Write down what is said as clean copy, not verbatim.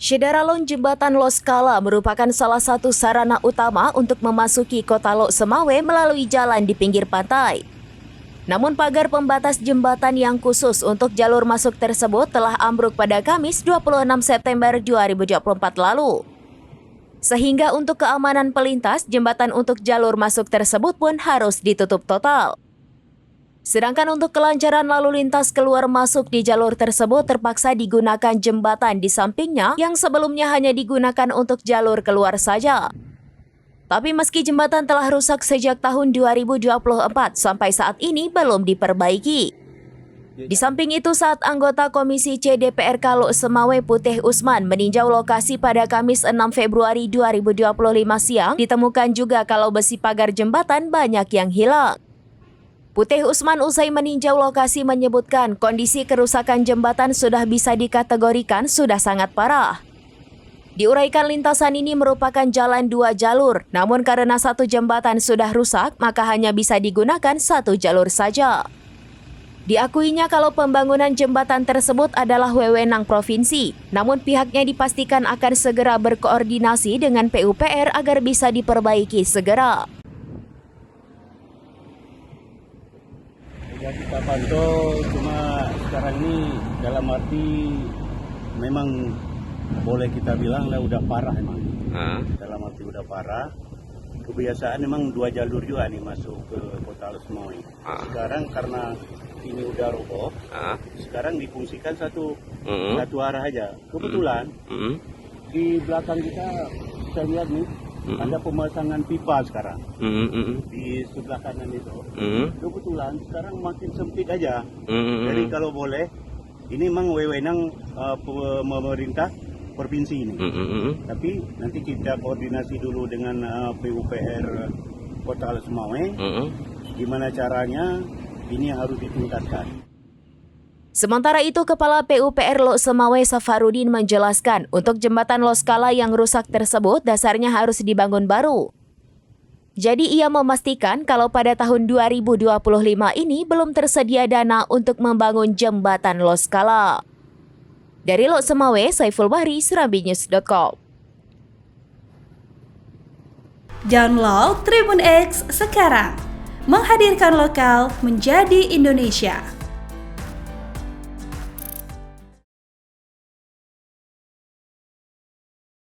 Syederalon Jembatan Loskala merupakan salah satu sarana utama untuk memasuki kota Lok Semawe melalui jalan di pinggir pantai. Namun pagar pembatas jembatan yang khusus untuk jalur masuk tersebut telah ambruk pada Kamis 26 September 2024 lalu. Sehingga untuk keamanan pelintas, jembatan untuk jalur masuk tersebut pun harus ditutup total. Sedangkan untuk kelancaran lalu lintas keluar masuk di jalur tersebut terpaksa digunakan jembatan di sampingnya yang sebelumnya hanya digunakan untuk jalur keluar saja. Tapi meski jembatan telah rusak sejak tahun 2024 sampai saat ini belum diperbaiki. Di samping itu saat anggota Komisi C DPRK Lok Semawe Putih Usman meninjau lokasi pada Kamis 6 Februari 2025 siang, ditemukan juga kalau besi pagar jembatan banyak yang hilang. Putih Usman usai meninjau lokasi menyebutkan kondisi kerusakan jembatan sudah bisa dikategorikan sudah sangat parah. Diuraikan lintasan ini merupakan jalan 2 jalur, namun karena satu jembatan sudah rusak, maka hanya bisa digunakan 1 jalur saja. Diakuinya kalau pembangunan jembatan tersebut adalah wewenang provinsi, namun pihaknya dipastikan akan segera berkoordinasi dengan PUPR agar bisa diperbaiki segera. Ya kita pantau, cuma sekarang ini dalam arti memang boleh kita bilang lah udah parah emang. Dalam arti udah parah. Kebiasaan memang 2 jalur juga nih masuk ke kota Lok Semawe. Sekarang karena ini udah roboh, sekarang difungsikan satu arah aja. Kebetulan di belakang kita saya lihat nih ada pemasangan pipa sekarang di sebelah kanan itu. Kebetulan sekarang makin sempit aja. Jadi kalau boleh, ini memang wewenang pemerintah provinsi ini. Tapi nanti kita koordinasi dulu dengan PUPR Kota Lok Semawe. Gimana caranya ini harus ditingkatkan. Sementara itu, Kepala PUPR Lok Semawe Safarudin menjelaskan untuk jembatan Loskala yang rusak tersebut dasarnya harus dibangun baru. Jadi ia memastikan kalau pada tahun 2025 ini belum tersedia dana untuk membangun jembatan Loskala. Dari Lok Semawe, Saiful Bahri, serambinews.com. Download Tribun X sekarang, menghadirkan lokal menjadi Indonesia.